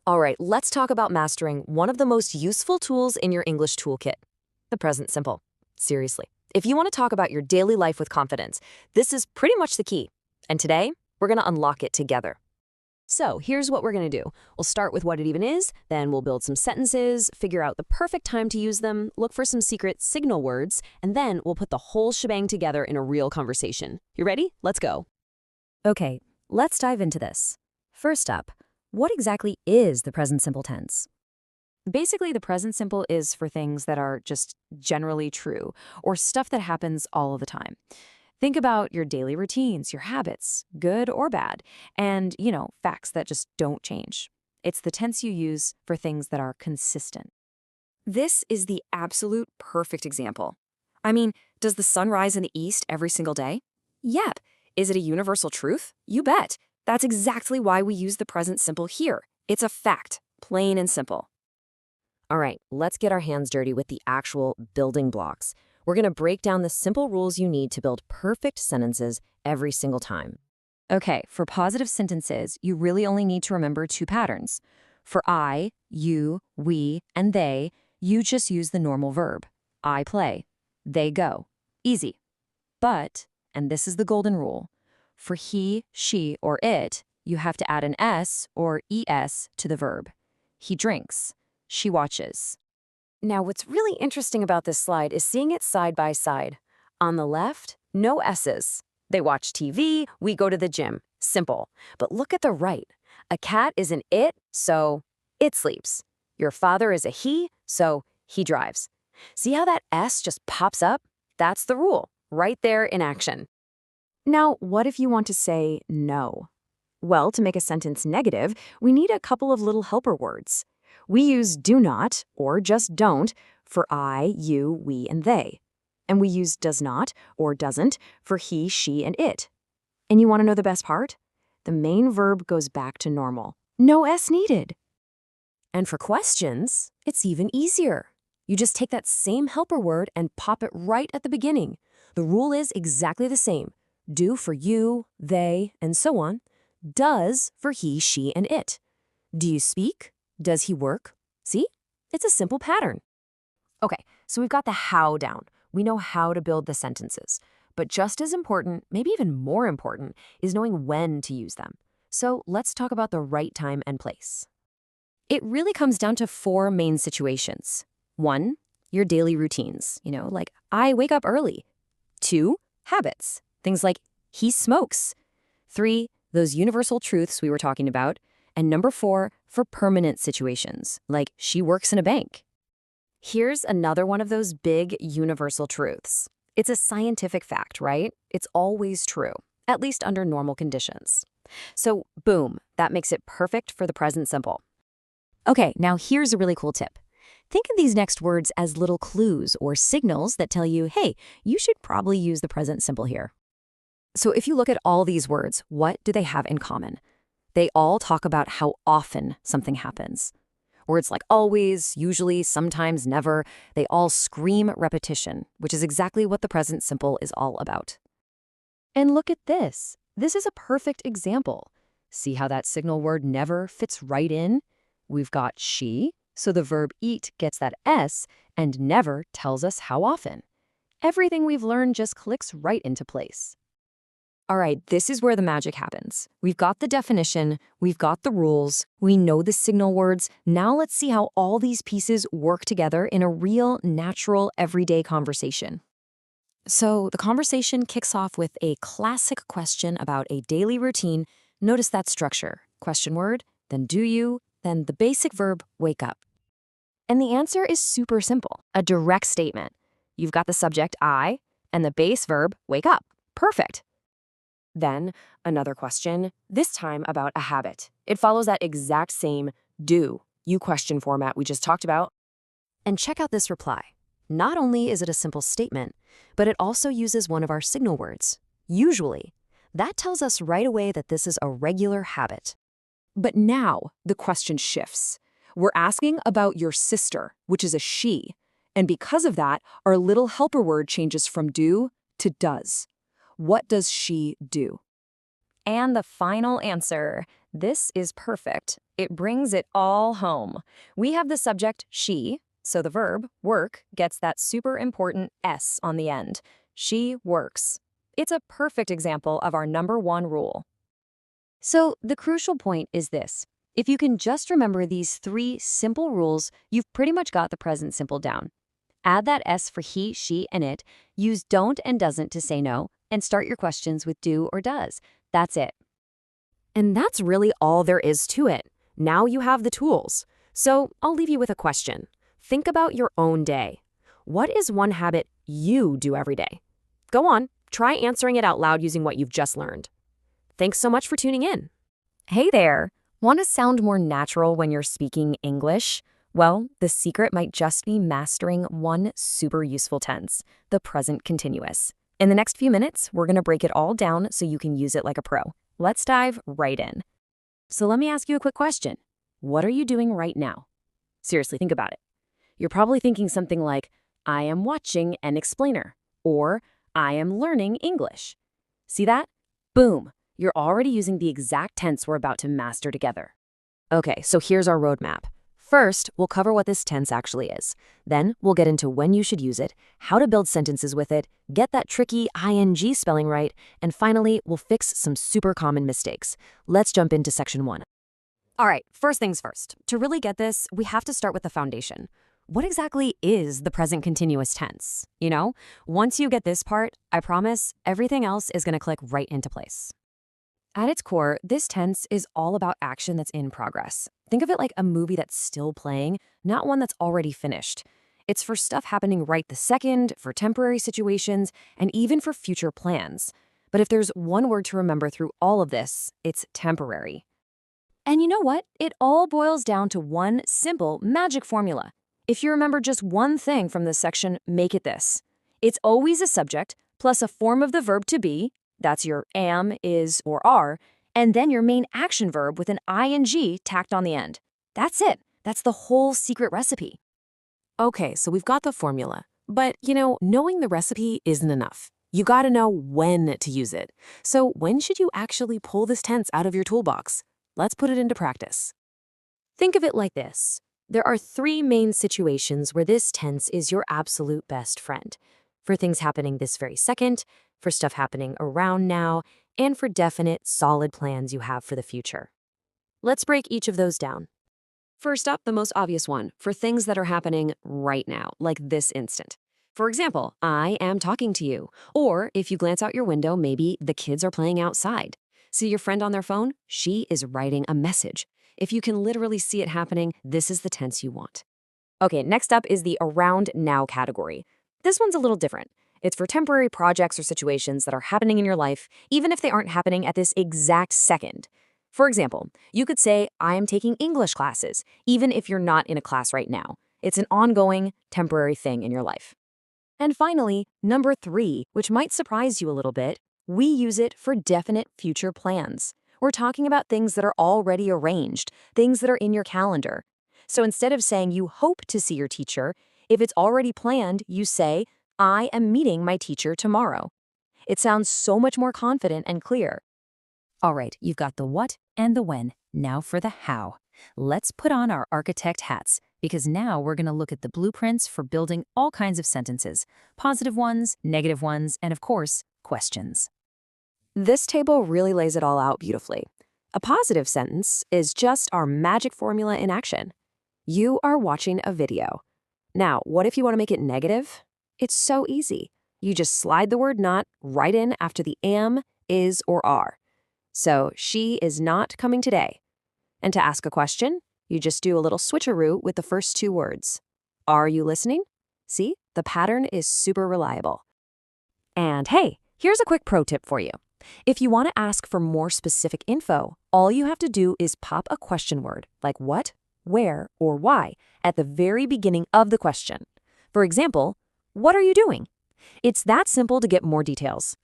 All right, let's talk about mastering one of the most useful tools in your English toolkit, the present simple. Seriously, if you want to talk about your daily life with confidence, this is pretty much the key. And today, we're going to unlock it together. So here's what we're going to do. We'll start with what it even is, then we'll build some sentences, figure out the perfect time to use them, look for some secret signal words, and then we'll put the whole shebang together in a real conversation. You ready? Let's go. Okay, let's dive into this. First up, what exactly is the present simple tense? Basically, the present simple is for things that are just generally true, or stuff that happens all of the time. Think about your daily routines, your habits, good or bad, and, facts that just don't change. It's the tense you use for things that are consistent. This is the absolute perfect example. I mean, does the sun rise in the east every single day? Yep. Is it a universal truth? You bet. That's exactly why we use the present simple here. It's a fact, plain and simple. All right, let's get our hands dirty with the actual building blocks. We're going to break down the simple rules you need to build perfect sentences every single time. Okay, for positive sentences, you really only need to remember two patterns. For I, you, we, and they, you just use the normal verb. I play. They go. Easy. But, and this is the golden rule, for he, she, or it, you have to add an S or ES to the verb. He drinks. She watches. Now, what's really interesting about this slide is seeing it side by side. On the left, no S's. They watch TV, we go to the gym. Simple. But look at the right. A cat is an it, so it sleeps. Your father is a he, so he drives. See how that S just pops up? That's the rule, right there in action. Now, what if you want to say no? Well, to make a sentence negative, we need a couple of little helper words. We use do not, or just don't, for I, you, we, and they. And we use does not, or doesn't, for he, she, and it. And you want to know the best part? The main verb goes back to normal. No S needed. And for questions, it's even easier. You just take that same helper word and pop it right at the beginning. The rule is exactly the same. Do for you, they, and so on. Does for he, she, and it. Do you speak? Does he work? See? It's a simple pattern. Okay, so we've got the how down. We know how to build the sentences. But just as important, maybe even more important, is knowing when to use them. So let's talk about the right time and place. It really comes down to four main situations. 1, your daily routines, like I wake up early. 2, habits, things like he smokes. 3, those universal truths we were talking about. And number 4, for permanent situations, like she works in a bank. Here's another one of those big universal truths. It's a scientific fact, right? It's always true, at least under normal conditions. So, boom, that makes it perfect for the present simple. Okay, now here's a really cool tip. Think of these next words as little clues or signals that tell you, hey, you should probably use the present simple here. So if you look at all these words, what do they have in common? They all talk about how often something happens. Words like always, usually, sometimes, never, they all scream repetition, which is exactly what the present simple is all about. And look at this. This is a perfect example. See how that signal word never fits right in? We've got she, so the verb eat gets that S, and never tells us how often. Everything we've learned just clicks right into place. All right, this is where the magic happens. We've got the definition, we've got the rules, we know the signal words. Now let's see how all these pieces work together in a real, natural, everyday conversation. So the conversation kicks off with a classic question about a daily routine. Notice that structure. Question word, then do you, then the basic verb, wake up. And the answer is super simple, a direct statement. You've got the subject, I, and the base verb, wake up. Perfect. Then, another question, this time about a habit. It follows that exact same do, you question format we just talked about. And check out this reply. Not only is it a simple statement, but it also uses one of our signal words, usually. That tells us right away that this is a regular habit. But now, the question shifts. We're asking about your sister, which is a she. And because of that, our little helper word changes from do to does. What does she do? And the final answer, This is perfect. It brings it all home. We have the subject she, so the verb work gets that super important S on the end. She works. It's a perfect example of our number one rule. So the crucial point is this. If you can just remember these three simple rules, you've pretty much got the present simple down. Add that S for he, she, and it. Use don't and doesn't to say no, and start your questions with do or does. That's it. And that's really all there is to it. Now you have the tools. So I'll leave you with a question. Think about your own day. What is one habit you do every day? Go on, try answering it out loud using what you've just learned. Thanks so much for tuning in. Hey there! Want to sound more natural when you're speaking English? Well, the secret might just be mastering one super useful tense, the present continuous. In the next few minutes, we're going to break it all down so you can use it like a pro. Let's dive right in. So let me ask you a quick question. What are you doing right now? Seriously, think about it. You're probably thinking something like, I am watching an explainer, or I am learning English. See that? Boom! You're already using the exact tense we're about to master together. Okay, so here's our roadmap. First, we'll cover what this tense actually is. Then, we'll get into when you should use it, how to build sentences with it, get that tricky ing spelling right, and finally, we'll fix some super common mistakes. Let's jump into section 1. All right, first things first. To really get this, we have to start with the foundation. What exactly is the present continuous tense? You know, once you get this part, I promise everything else is going to click right into place. At its core, this tense is all about action that's in progress. Think of it like a movie that's still playing, not one that's already finished. It's for stuff happening right this second, for temporary situations, and even for future plans. But if there's one word to remember through all of this, it's temporary. And you know what? It all boils down to one simple magic formula. If you remember just one thing from this section, make it this. It's always a subject plus a form of the verb to be. That's your am, is, or are, and then your main action verb with an ing tacked on the end. That's it. That's the whole secret recipe. Okay, so we've got the formula. But, knowing the recipe isn't enough. You gotta know when to use it. So when should you actually pull this tense out of your toolbox? Let's put it into practice. Think of it like this. There are three main situations where this tense is your absolute best friend. For things happening this very second, for stuff happening around now, and for definite, solid plans you have for the future. Let's break each of those down. First up, the most obvious one, for things that are happening right now, like this instant. For example, I am talking to you. Or if you glance out your window, maybe the kids are playing outside. See your friend on their phone? She is writing a message. If you can literally see it happening, this is the tense you want. Okay, next up is the around now category. This one's a little different. It's for temporary projects or situations that are happening in your life, even if they aren't happening at this exact second. For example, you could say, I am taking English classes, even if you're not in a class right now. It's an ongoing, temporary thing in your life. And finally, number 3, which might surprise you a little bit, we use it for definite future plans. We're talking about things that are already arranged, things that are in your calendar. So instead of saying you hope to see your teacher, if it's already planned, you say, I am meeting my teacher tomorrow. It sounds so much more confident and clear. All right, you've got the what and the when. Now for the how. Let's put on our architect hats, because now we're going to look at the blueprints for building all kinds of sentences, positive ones, negative ones, and of course, questions. This table really lays it all out beautifully. A positive sentence is just our magic formula in action. You are watching a video. Now, what if you want to make it negative? It's so easy. You just slide the word not right in after the am, is, or are. So, she is not coming today. And to ask a question, you just do a little switcheroo with the first 2 words. Are you listening? See, the pattern is super reliable. And hey, here's a quick pro tip for you. If you want to ask for more specific info, all you have to do is pop a question word, like what, where, or why, at the very beginning of the question. For example, what are you doing? It's that simple to get more details.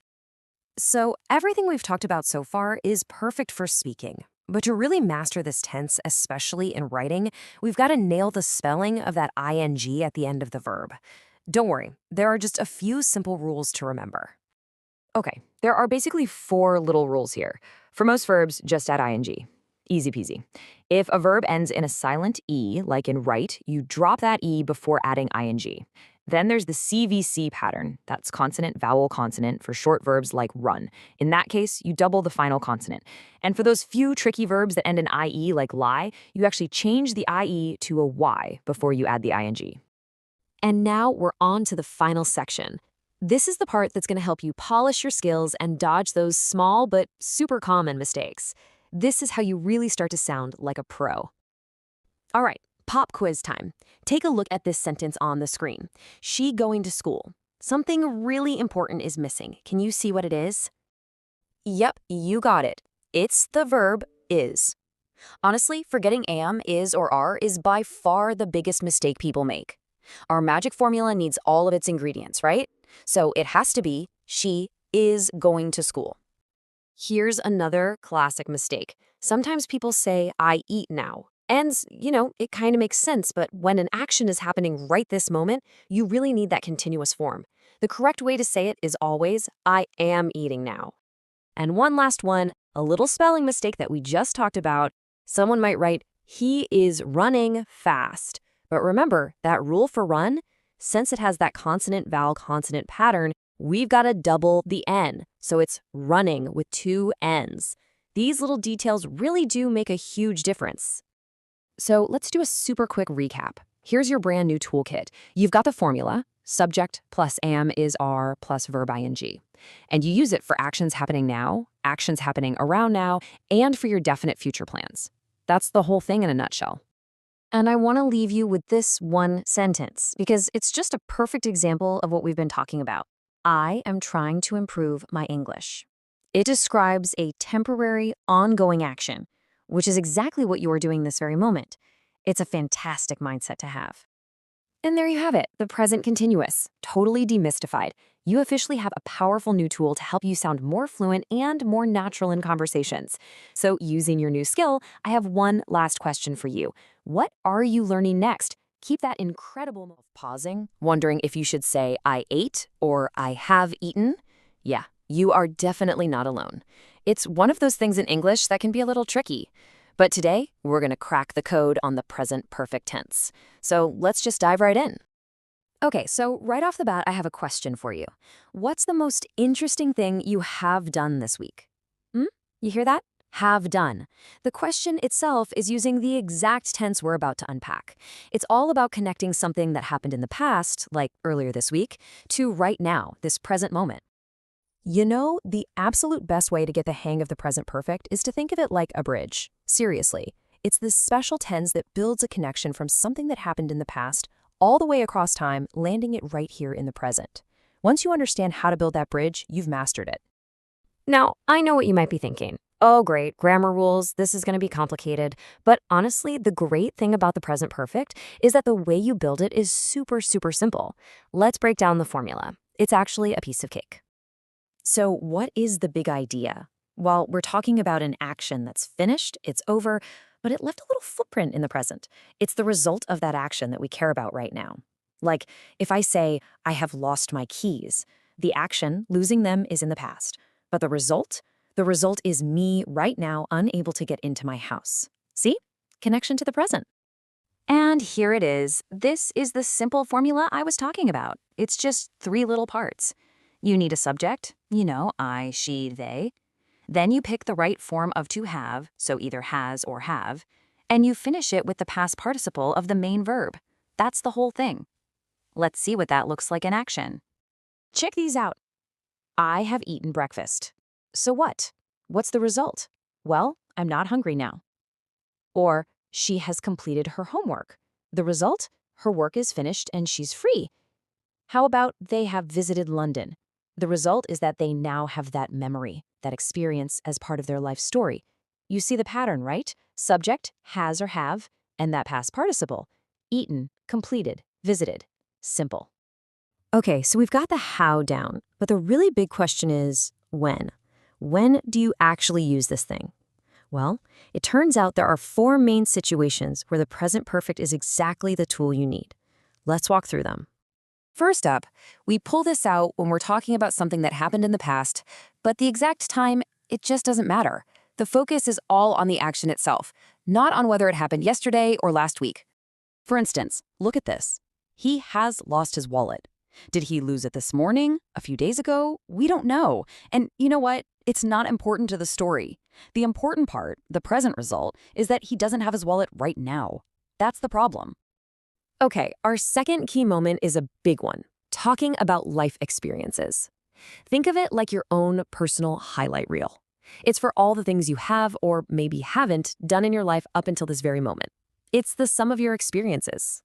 So everything we've talked about so far is perfect for speaking. But to really master this tense, especially in writing, we've got to nail the spelling of that ing at the end of the verb. Don't worry, there are just a few simple rules to remember. Okay, there are basically 4 little rules here. For most verbs, just add ing. Easy peasy. If a verb ends in a silent E, like in write, you drop that E before adding ing. Then there's the CVC pattern. That's consonant, vowel, consonant for short verbs like run. In that case, you double the final consonant. And for those few tricky verbs that end in IE, like lie, you actually change the IE to a Y before you add the ing. And now we're on to the final section. This is the part that's going to help you polish your skills and dodge those small but super common mistakes. This is how you really start to sound like a pro. All right, pop quiz time. Take a look at this sentence on the screen. She going to school. Something really important is missing. Can you see what it is? Yep, you got it. It's the verb is. Honestly, forgetting am, is, or are is by far the biggest mistake people make. Our magic formula needs all of its ingredients, right? So it has to be, she is going to school. Here's another classic mistake. Sometimes people say, I eat now. And, it kind of makes sense, but when an action is happening right this moment, you really need that continuous form. The correct way to say it is always, I am eating now. And one last one, a little spelling mistake that we just talked about. Someone might write, he is running fast. But remember, that rule for run, since it has that consonant, vowel, consonant pattern, we've got to double the N. So it's running with two N's. These little details really do make a huge difference. So let's do a super quick recap. Here's your brand new toolkit. You've got the formula, subject plus am is are plus verb ing. And you use it for actions happening now, actions happening around now, and for your definite future plans. That's the whole thing in a nutshell. And I want to leave you with this one sentence because it's just a perfect example of what we've been talking about. I am trying to improve my English. It describes a temporary, ongoing action, which is exactly what you are doing this very moment. It's a fantastic mindset to have. And there you have it, the present continuous, totally demystified. You officially have a powerful new tool to help you sound more fluent and more natural in conversations. So using your new skill, I have one last question for you. What are you learning next? Keep that incredible moment of pausing, wondering if you should say I ate or I have eaten. Yeah, you are definitely not alone. It's one of those things in English that can be a little tricky. But today, we're going to crack the code on the present perfect tense. So let's just dive right in. Okay, so right off the bat, I have a question for you. What's the most interesting thing you have done this week? You hear that? Have done. The question itself is using the exact tense we're about to unpack. It's all about connecting something that happened in the past, like earlier this week, to right now, this present moment. The absolute best way to get the hang of the present perfect is to think of it like a bridge. Seriously, it's this special tense that builds a connection from something that happened in the past all the way across time, landing it right here in the present. Once you understand how to build that bridge, you've mastered it. Now, I know what you might be thinking. Oh, great, grammar rules, this is going to be complicated. But honestly, the great thing about the present perfect is that the way you build it is super, super simple. Let's break down the formula. It's actually a piece of cake. So what is the big idea? Well, we're talking about an action that's finished, it's over, but it left a little footprint in the present. It's the result of that action that we care about right now. Like, if I say, I have lost my keys, the action, losing them, is in the past. But the result? The result is me right now unable to get into my house. See? Connection to the present. And here it is. This is the simple formula I was talking about. It's just 3 little parts. You need a subject, I, she, they. Then you pick the right form of to have, so either has or have, and you finish it with the past participle of the main verb. That's the whole thing. Let's see what that looks like in action. Check these out. I have eaten breakfast. So what? What's the result? Well, I'm not hungry now. Or, she has completed her homework. The result? Her work is finished and she's free. How about they have visited London? The result is that they now have that memory, that experience as part of their life story. You see the pattern, right? Subject, has or have, and that past participle. Eaten, completed, visited. Simple. Okay, so we've got the how down, but the really big question is when? When do you actually use this thing? Well, it turns out there are 4 main situations where the present perfect is exactly the tool you need. Let's walk through them. First up, we pull this out when we're talking about something that happened in the past, but the exact time, it just doesn't matter. The focus is all on the action itself, not on whether it happened yesterday or last week. For instance, look at this. He has lost his wallet. Did he lose it this morning? A few days ago? We don't know. And you know what? It's not important to the story. The important part, the present result, is that he doesn't have his wallet right now. That's the problem. Okay, our second key moment is a big one, talking about life experiences. Think of it like your own personal highlight reel. It's for all the things you have or maybe haven't done in your life up until this very moment. It's the sum of your experiences.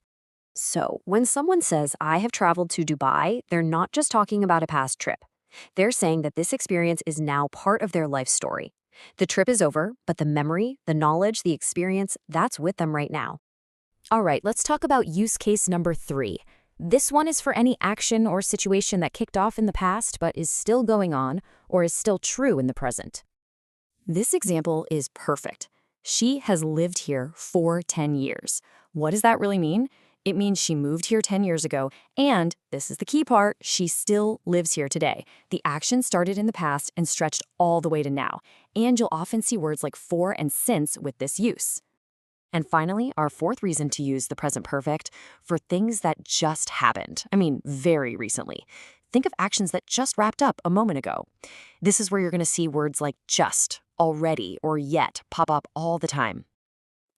So, when someone says, I have traveled to Dubai, they're not just talking about a past trip. They're saying that this experience is now part of their life story. The trip is over, but the memory, the knowledge, the experience, that's with them right now. All right, let's talk about use case number 3. This one is for any action or situation that kicked off in the past but is still going on or is still true in the present. This example is perfect. She has lived here for 10 years. What does that really mean? It means she moved here 10 years ago, and, this is the key part, she still lives here today. The action started in the past and stretched all the way to now, and you'll often see words like for and since with this use. And finally, our fourth reason to use the present perfect for things that just happened. I mean, very recently. Think of actions that just wrapped up a moment ago. This is where you're going to see words like just, already, or yet pop up all the time.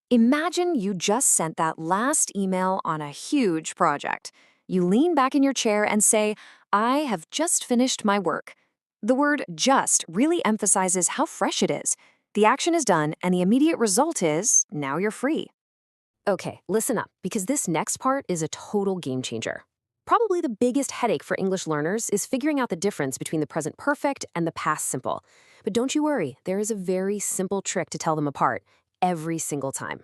Imagine you just sent that last email on a huge project. You lean back in your chair and say, I have just finished my work. The word just really emphasizes how fresh it is. The action is done, and the immediate result is, now you're free. Okay, listen up, because this next part is a total game changer. Probably the biggest headache for English learners is figuring out the difference between the present perfect and the past simple. But don't you worry, there is a very simple trick to tell them apart, every single time.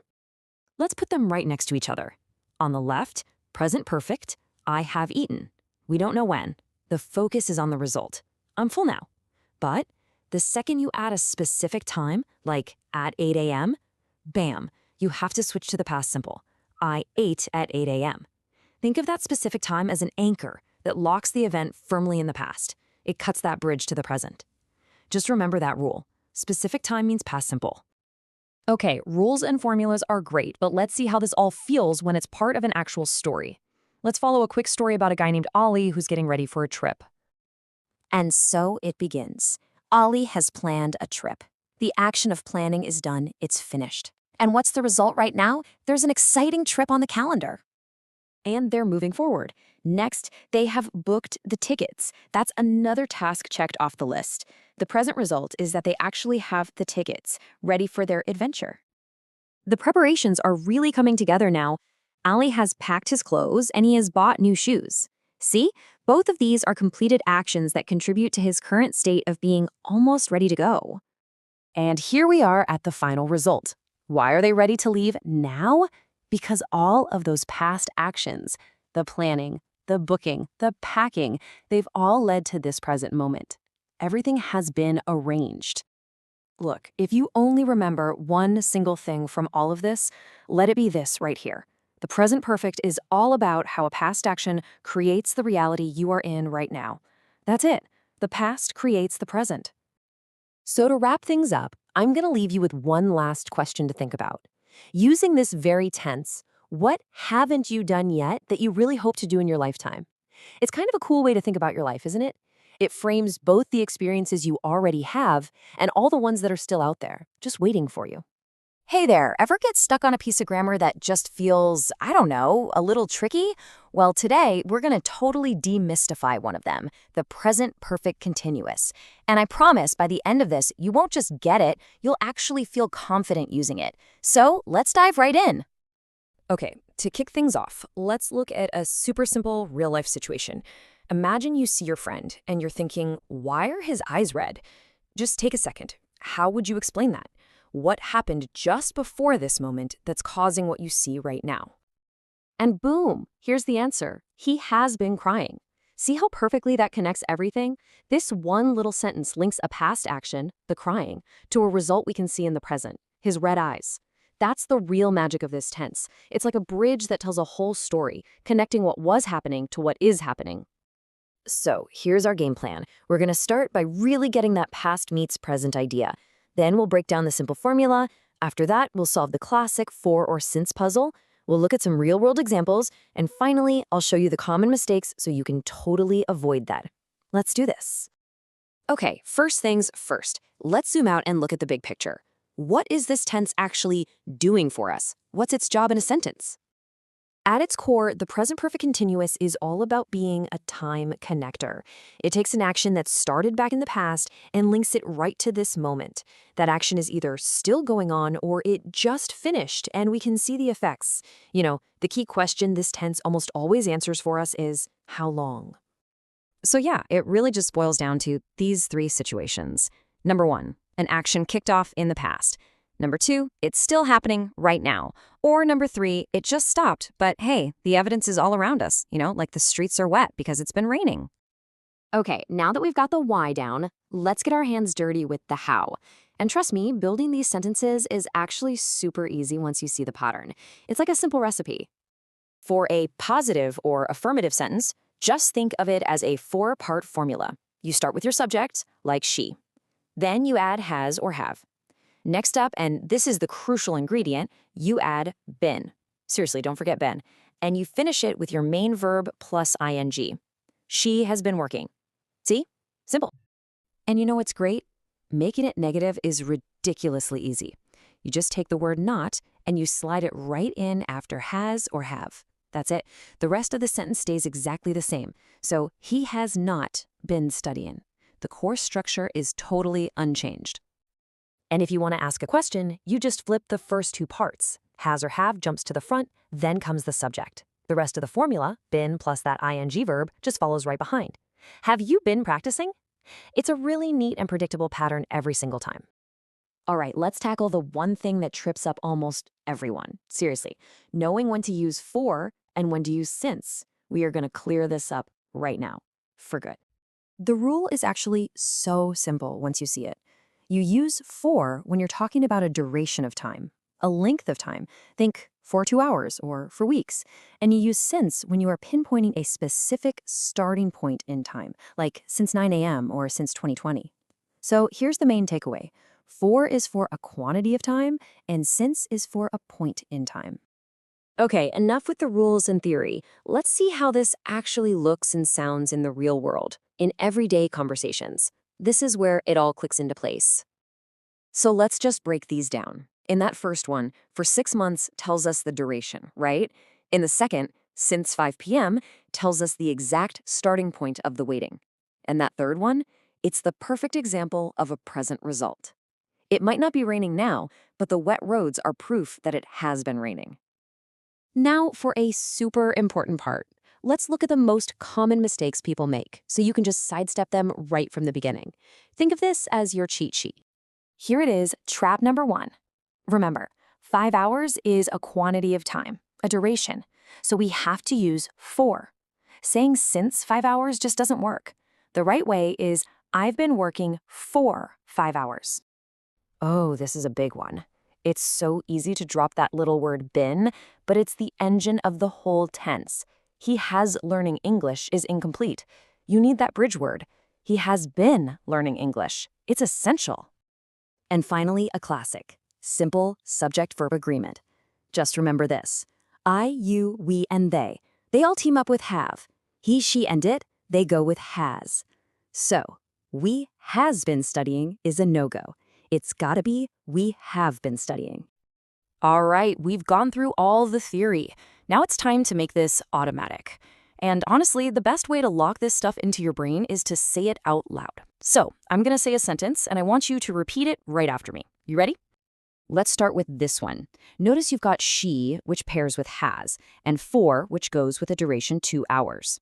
Let's put them right next to each other. On the left, present perfect, I have eaten. We don't know when. The focus is on the result. I'm full now. But the second you add a specific time, like at 8 a.m., bam, you have to switch to the past simple. I ate at 8 a.m. Think of that specific time as an anchor that locks the event firmly in the past. It cuts that bridge to the present. Just remember that rule. Specific time means past simple. Okay, rules and formulas are great, but let's see how this all feels when it's part of an actual story. Let's follow a quick story about a guy named Ali who's getting ready for a trip. And so it begins. Ali has planned a trip. The action of planning is done, it's finished. And what's the result right now? There's an exciting trip on the calendar. And they're moving forward. Next, they have booked the tickets. That's another task checked off the list. The present result is that they actually have the tickets, ready for their adventure. The preparations are really coming together now. Ali has packed his clothes and he has bought new shoes. See, both of these are completed actions that contribute to his current state of being almost ready to go. And here we are at the final result. Why are they ready to leave now? Because all of those past actions, the planning, the booking, the packing, they've all led to this present moment. Everything has been arranged. Look, if you only remember one single thing from all of this, let it be this right here. The present perfect is all about how a past action creates the reality you are in right now. That's it. The past creates the present. So to wrap things up, I'm going to leave you with one last question to think about. Using this very tense, what haven't you done yet that you really hope to do in your lifetime? It's kind of a cool way to think about your life, isn't it? It frames both the experiences you already have and all the ones that are still out there, just waiting for you. Hey there, ever get stuck on a piece of grammar that just feels, I don't know, a little tricky? Well, today we're going to totally demystify one of them, the present perfect continuous. And I promise by the end of this, you won't just get it, you'll actually feel confident using it. So let's dive right in. Okay, to kick things off, let's look at a super simple real-life situation. Imagine you see your friend and you're thinking, why are his eyes red? Just take a second. How would you explain that? What happened just before this moment that's causing what you see right now? And boom, here's the answer. He has been crying. See how perfectly that connects everything? This one little sentence links a past action, the crying, to a result we can see in the present, his red eyes. That's the real magic of this tense. It's like a bridge that tells a whole story, connecting what was happening to what is happening. So here's our game plan. We're going to start by really getting that past meets present idea. Then we'll break down the simple formula. After that, we'll solve the classic for or since puzzle. We'll look at some real-world examples. And finally, I'll show you the common mistakes so you can totally avoid that. Let's do this. Okay, first things first. Let's zoom out and look at the big picture. What is this tense actually doing for us? What's its job in a sentence? At its core, the present perfect continuous is all about being a time connector. It takes an action that started back in the past and links it right to this moment. That action is either still going on or it just finished, and we can see the effects. The key question this tense almost always answers for us is, how long? So yeah, it really just boils down to these three situations. Number 1, an action kicked off in the past. Number 2, it's still happening right now. Or number 3, it just stopped, but hey, the evidence is all around us, like the streets are wet because it's been raining. Okay, now that we've got the why down, let's get our hands dirty with the how. And trust me, building these sentences is actually super easy once you see the pattern. It's like a simple recipe. For a positive or affirmative sentence, just think of it as a 4-part formula. You start with your subject, like she. Then you add has or have. Next up, and this is the crucial ingredient, you add been. Seriously, don't forget been. And you finish it with your main verb plus ing. She has been working. See? Simple. And you know what's great? Making it negative is ridiculously easy. You just take the word not and you slide it right in after has or have. That's it. The rest of the sentence stays exactly the same. So he has not been studying. The core structure is totally unchanged. And if you want to ask a question, you just flip the first 2 parts. Has or have jumps to the front, then comes the subject. The rest of the formula, been plus that ing verb, just follows right behind. Have you been practicing? It's a really neat and predictable pattern every single time. All right, let's tackle the one thing that trips up almost everyone. Seriously, knowing when to use for and when to use since. We are going to clear this up right now, for good. The rule is actually so simple once you see it. You use for when you're talking about a duration of time, a length of time. Think for 2 hours or for weeks. And you use since when you are pinpointing a specific starting point in time, like since 9 a.m. or since 2020. So here's the main takeaway. For is for a quantity of time, and since is for a point in time. Okay, enough with the rules and theory. Let's see how this actually looks and sounds in the real world, in everyday conversations. This is where it all clicks into place. So let's just break these down. In that first one, for 6 months tells us the duration, right? In the second, since 5 p.m. tells us the exact starting point of the waiting. And that third one, it's the perfect example of a present result. It might not be raining now, but the wet roads are proof that it has been raining. Now for a super important part. Let's look at the most common mistakes people make, so you can just sidestep them right from the beginning. Think of this as your cheat sheet. Here it is, trap number 1. Remember, 5 hours is a quantity of time, a duration, so we have to use for. Saying since 5 hours just doesn't work. The right way is, I've been working for 5 hours. Oh, this is a big one. It's so easy to drop that little word been, but it's the engine of the whole tense. He has learning English is incomplete. You need that bridge word. He has been learning English. It's essential. And finally, a classic. Simple subject-verb agreement. Just remember this. I, you, we, and they all team up with have. He, she, and it, they go with has. So, we has been studying is a no-go. It's gotta be we have been studying. All right, we've gone through all the theory. Now it's time to make this automatic. And honestly, the best way to lock this stuff into your brain is to say it out loud. So, I'm gonna say a sentence, and I want you to repeat it right after me. You ready? Let's start with this one. Notice you've got she, which pairs with has, and for, which goes with a duration 2 hours.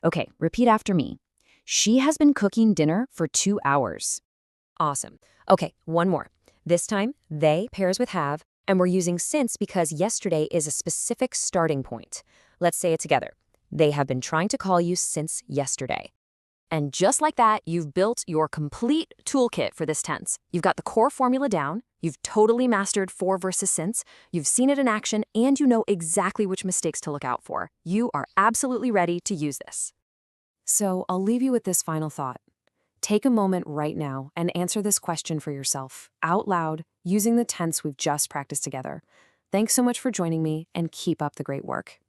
Okay, repeat after me. She has been cooking dinner for 2 hours. Awesome. Okay, one more. This time, they pairs with have, and we're using since because yesterday is a specific starting point. Let's say it together. They have been trying to call you since yesterday. And just like that, you've built your complete toolkit for this tense. You've got the core formula down, you've totally mastered for versus since, you've seen it in action, and you know exactly which mistakes to look out for. You are absolutely ready to use this. So I'll leave you with this final thought. Take a moment right now and answer this question for yourself, out loud, using the tense we've just practiced together. Thanks so much for joining me, and keep up the great work.